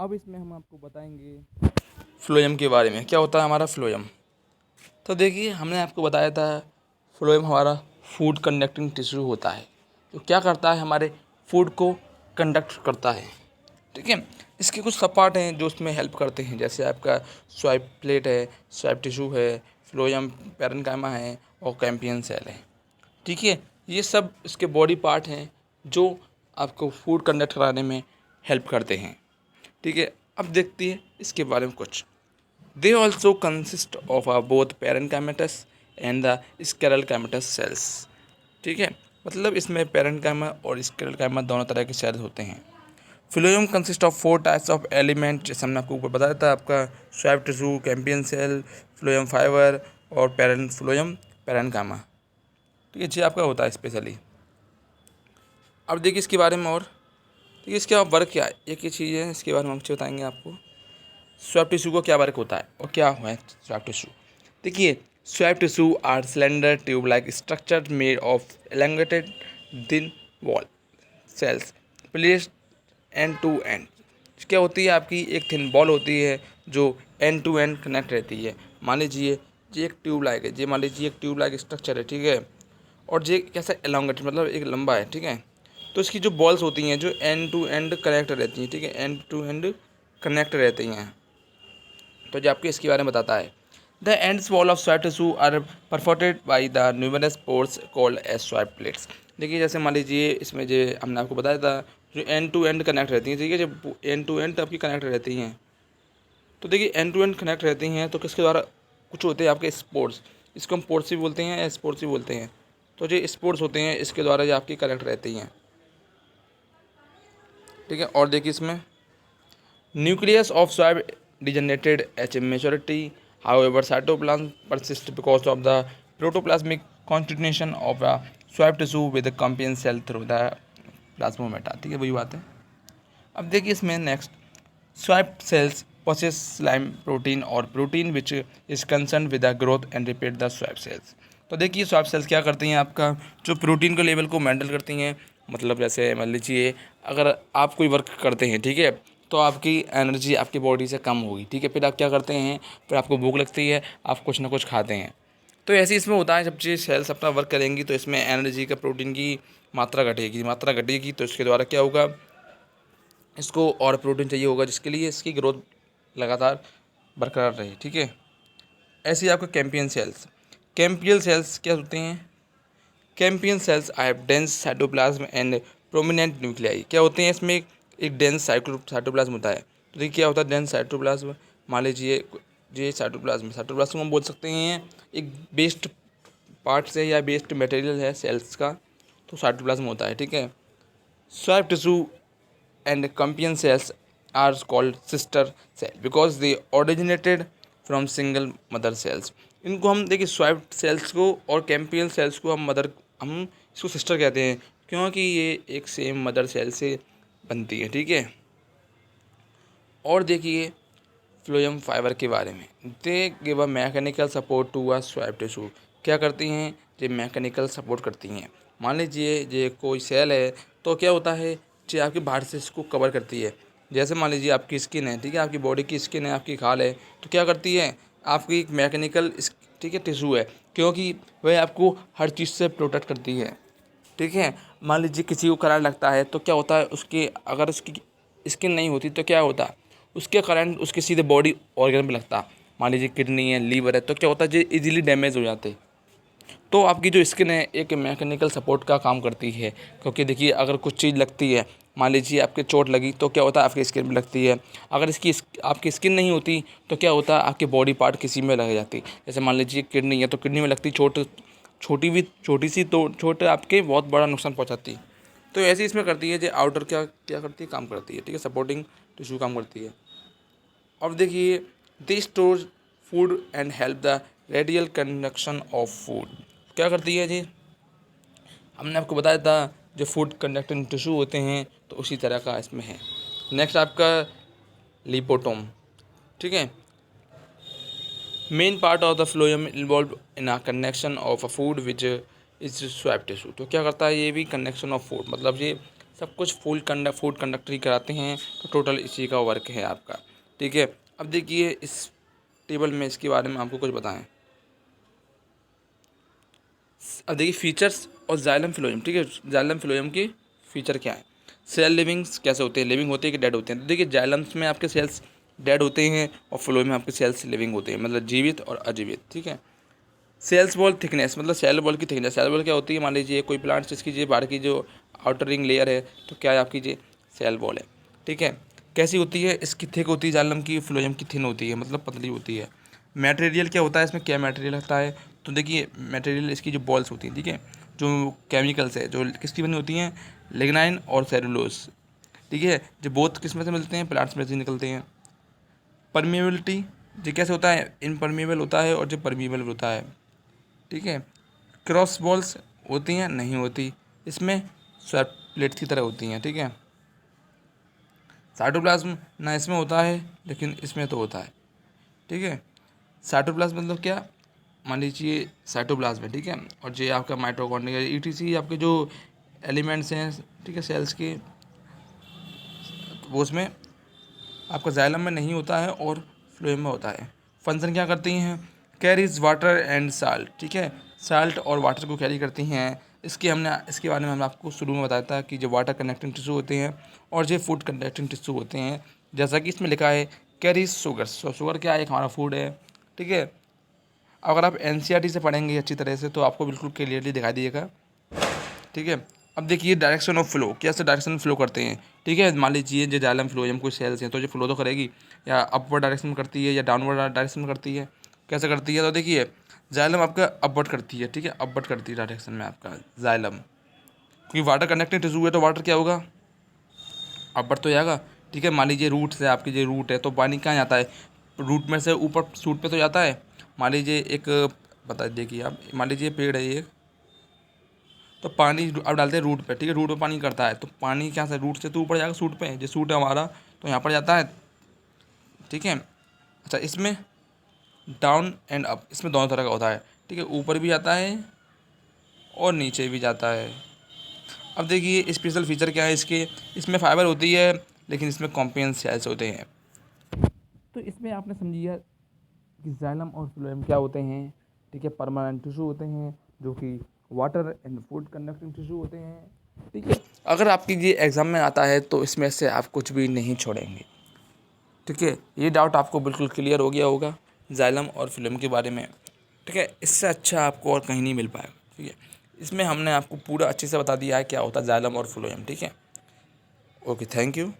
अब इसमें हम आपको बताएंगे फ्लोएम के बारे में। क्या होता है हमारा फ्लोएम? तो देखिए, हमने आपको बताया था फ्लोएम हमारा फूड कंडक्टिंग टिश्यू होता है, तो क्या करता है हमारे फूड को कंडक्ट करता है। ठीक है, इसके कुछ सब पार्ट हैं जो उसमें हेल्प करते हैं, जैसे आपका स्वाइप प्लेट है, स्वाइप टिश्यू है, फ्लोएम पैरेन्काइमा है और कैम्पियन सेल है। ठीक है, ये सब इसके बॉडी पार्ट हैं जो आपको फूड कंडक्ट कराने में हेल्प करते हैं। ठीक है, अब देखते हैं इसके बारे में कुछ। They also consist of both parenchymatous and the sclerenchymatous cells. ठीक है, मतलब इसमें पैरेन्काइमा और स्क्लेरलकाइमा दोनों तरह के सेल्स होते हैं। Phloem consist of 4 types of element, जैसे हमने आपको ऊपर बताया था, आपका sieve tissue, companion cell, phloem fibre और फ्लोएम पैरेन्काइमा। ठीक है, ये आपका होता है स्पेशली। अब देखिए इसके बारे में और देखिए इसका वर्क क्या है, एक ही चीज़ है, इसके बारे में हम बताएंगे आपको। स्वाइप टिश्यू का क्या वर्क होता है और क्या है स्वाइप टिश्यू। देखिए, sieve tissue are cylinder tube like structure made of elongated thin wall cells placed end to end. क्या होती है आपकी एक थिन बॉल होती है जो एंड टू एंड कनेक्ट रहती है। मान लीजिए ये एक ट्यूब लाइक है, ये मान लीजिए एक ट्यूब लाइक स्ट्रक्चर है। ठीक है, और ये कैसा एलोंगेटेड मतलब एक लंबा है। ठीक है, तो इसकी जो बॉल्स होती हैं जो एंड टू एंड कनेक्ट रहती हैं। ठीक है, एंड टू एंड कनेक्ट रहती हैं। तो जो आपको इसके बारे में बताता है, the ends wall of sieve tissue are perforated by the numerous pores called as sieve plates. देखिए, जैसे मान लीजिए इसमें जो हमने आपको बताया था जो एंड टू एंड कनेक्ट रहती हैं। ठीक है, जब एंड टू एंड आपकी कनेक्ट रहती हैं, तो देखिए एंड टू एंड कनेक्ट रहती हैं तो किसके द्वारा कुछ होते हैं आपके स्पोर्ट्स, इसको हम पोर्ट्स भी बोलते हैं या स्पोर्ट्स भी बोलते हैं। तो जो स्पोर्ट्स होते हैं इसके द्वारा जो आपकी कनेक्ट रहती हैं। ठीक है, और देखिए इसमें nucleus of swipe degenerated at maturity. However, cytoplasm persists because of the protoplasmic constitution of a swab tissue with a companion cell through the plasmomata। ठीक है, वही बात है। अब देखिए इसमें next, sieve cells possess slime protein और protein which is concern with the growth and repair the sieve cells. तो देखिए स्वाइप सेल्स क्या करती हैं, आपका जो प्रोटीन के लेवल को मेंटेन करती हैं। मतलब जैसे मान लीजिए अगर आप कोई वर्क करते हैं, ठीक है, तो आपकी एनर्जी आपकी बॉडी से कम होगी। ठीक है, फिर आप क्या करते हैं, फिर आपको भूख लगती है, आप कुछ ना कुछ खाते हैं। तो ऐसे इसमें होता है, जब ये सेल्स अपना वर्क करेंगी तो इसमें एनर्जी का प्रोटीन की मात्रा घटेगी तो इसके द्वारा क्या होगा, इसको और प्रोटीन चाहिए होगा जिसके लिए इसकी ग्रोथ लगातार बरकरार रहे। ठीक है, ऐसे ही आपका कैम्पियन सेल्स क्या होते हैं, companion cells I dense cytoplasm and prominent nuclei. क्या होते हैं, इसमें एक डेंस साइटोप्लाज्म होता है। तो देखिए क्या होता है डेंस साइटोप्लाज्म, मान लीजिए ये साइटोप्लाज्म हम बोल सकते हैं एक बेस्ड पार्ट से या बेस्ड मटेरियल है सेल्स का, तो साइटोप्लाज्म होता है। ठीक है, sieve tissue and campion cells are called sister cell because they originated from single mother cells। इनको हम देखिए स्वाइप सेल्स को और कैम्पियन सेल्स को हम इसको सिस्टर कहते हैं क्योंकि ये एक सेम मदर सेल से बनती है। ठीक है, और देखिए फ्लोएम फाइबर के बारे में, they give a mechanical support to a sieve tissue. क्या करती हैं, ये मैकेनिकल सपोर्ट करती हैं। मान लीजिए ये कोई सेल है तो क्या होता है, ये आपके बाहर से इसको कवर करती है। जैसे मान लीजिए आपकी स्किन है, ठीक है, आपकी बॉडी की स्किन है, आपकी खाल है, तो क्या करती है आपकी एक मैकेनिकल ठीक है टिश्यू है, क्योंकि वह आपको हर चीज़ से प्रोटेक्ट करती है। ठीक है, मान लीजिए किसी को करंट लगता है तो क्या होता है, उसके अगर उसकी स्किन नहीं होती तो क्या होता, उसके करंट उसके सीधे बॉडी ऑर्गन में लगता। मान लीजिए किडनी है, लीवर है, तो क्या होता है ये इजीली डैमेज हो जाते। तो आपकी जो स्किन है एक मैकेनिकल सपोर्ट का काम करती है, क्योंकि देखिए अगर कुछ चीज़ लगती है, मान लीजिए आपके चोट लगी तो क्या होता है आपकी स्किन में लगती है। अगर आपकी स्किन नहीं होती तो क्या होता है आपके बॉडी पार्ट किसी में लग जाती। जैसे मान लीजिए किडनी है तो किडनी में लगती चोट, छोटी सी तो चोट आपके बहुत बड़ा नुकसान पहुंचाती। तो ऐसे इसमें करती है जो आउटर क्या क्या करती है, काम करती है। ठीक है, सपोर्टिंग टिश्यू काम करती है। और देखिए this store food and help the radial conduction of food. क्या करती है जी, हमने आपको बताया था जो फूड कंडक्टिंग टिश्यू होते हैं तो उसी तरह का इसमें है। नेक्स्ट आपका लिपोटोम। ठीक है, main part of the phloem involve in a connection of a food which is swipe tissue. तो क्या करता है, ये भी कनेक्शन ऑफ फूड, मतलब ये सब कुछ फूड कंडक्टर ही कराते हैं। तो टोटल इसी का वर्क है आपका, ठीक है। अब देखिए इस टेबल में इसके बारे में आपको कुछ बताएं। अब देखिए फीचर्स और जाइलम फिलोएम, ठीक है। जाइलम फिलोएम की फीचर क्या है, सेल लिविंग्स कैसे होते हैं, लिविंग होते हैं कि डेड होते हैं। तो देखिए जाइलम्स में आपके सेल्स डेड होते हैं और फ्लोएम में आपके सेल्स लिविंग होते हैं, मतलब जीवित और अजीवित, ठीक है। सेल्स वॉल थिकनेस, मतलब सेल वॉल की थिकनेस। सेल वॉल क्या होती है, मान लीजिए कोई प्लांट जिसकी जो बाहर की जो आउटर रिंग लेयर है, तो क्या है आपकी जो सेल वॉल है, ठीक है। कैसी होती है, इसकी थिक होती है जाइलम की, फ्लोएम की थिन होती है, मतलब पतली होती है। मटेरियल क्या होता है इसमें, क्या मटेरियल होता है, तो देखिए मटेरियल इसकी जो बॉल्स होती हैं, ठीक है, जो केमिकल्स है जो किसकी बनी होती हैं, लिग्नाइन और सेलुलोज, ठीक है, जो बोथ किस में से मिलते हैं, प्लांट्स में से निकलते हैं। परमिएबिलिटी, जो कैसे होता है, इनपरमिएबल होता है और जो परमिएबल होता है, ठीक है। क्रॉस बॉल्स होती हैं, नहीं होती, इसमें स्वैप प्लेट की तरह होती हैं, ठीक है। साइटोप्लाज्म ना इसमें होता है लेकिन इसमें तो होता है, ठीक है। साइटोप्लाज्म मतलब क्या, मान लीजिए साइटोप्लाज्म है, ठीक है, और ये आपका माइटोकॉन्ड्रिया ईटीसी आपके जो एलिमेंट्स हैं, ठीक है, सेल्स के, वो उसमें आपका जाइलम में नहीं होता है और फ्लोएम में होता है। फंक्शन क्या करती हैं, कैरीज वाटर एंड साल्ट, ठीक है, साल्ट और वाटर को कैरी करती हैं। इसके बारे में हमने आपको शुरू में बताया था कि जो वाटर कनेक्टिंग टिश्यू होते हैं और जो फूड कनेक्टिंग टिश्यू होते हैं, जैसा कि इसमें लिखा है कैरीज शुगर। शुगर क्या है, एक हमारा फूड है, ठीक है। अगर आप एनसीईआरटी से पढ़ेंगे अच्छी तरह से तो आपको बिल्कुल क्लियरली दिखाई देगा, ठीक है। अब देखिए डायरेक्शन ऑफ फ्लो, कैसे डायरेक्शन फ्लो करते हैं, ठीक है। मान लीजिए जो जाइलम फ्लोएम कोई सेल्स हैं तो जो फ्लो तो करेगी, या अपवर्ड डायरेक्शन में करती है या डाउनवर्ड डायरेक्शन में करती है, कैसे करती है, तो देखिए जाइलम आपका अपवर्ड करती है, ठीक है, अपवर्ड करती है डायरेक्शन में आपका जाइलम, क्योंकि वाटर कनेक्टिंग टिश्यू है तो वाटर क्या होगा, अपवर्ड तो जाएगा, ठीक है। मान लीजिए रूट से आपकी जो रूट है तो पानी कहाँ जाता है, रूट में से ऊपर सूट पे तो जाता है। मान लीजिए एक, बता देखिए आप, मान लीजिए पेड़ है ये, तो पानी अब डालते हैं रूट पे, ठीक है, रूट पे पानी करता है तो पानी क्या से रूट से तो ऊपर जाएगा सूट पे, जो सूट है हमारा तो यहाँ पर जाता है, ठीक है। अच्छा इसमें डाउन एंड अप, इसमें दोनों तरह का होता है, ठीक है, ऊपर भी जाता है और नीचे भी जाता है। अब देखिए स्पेशल फीचर क्या है इसके, इसमें फाइबर होती है लेकिन इसमें कॉम्पियन सेल्स होते हैं। तो इसमें आपने समझिए कि जाइलम और फ्लोएम क्या होते हैं, ठीक है, परमानेंट टिश्यू होते हैं जो कि water and food conducting tissue होते हैं, ठीक है। अगर आपकी ये एग्ज़ाम में आता है तो इसमें से आप कुछ भी नहीं छोड़ेंगे, ठीक है। ये डाउट आपको बिल्कुल क्लियर हो गया होगा जाइलम और फ्लोएम के बारे में, ठीक है। इससे अच्छा आपको और कहीं नहीं मिल पाएगा, ठीक है। इसमें हमने आपको पूरा अच्छे से बता दिया है क्या होता है जाइलम और फ्लोएम, ठीक है। Okay, thank you.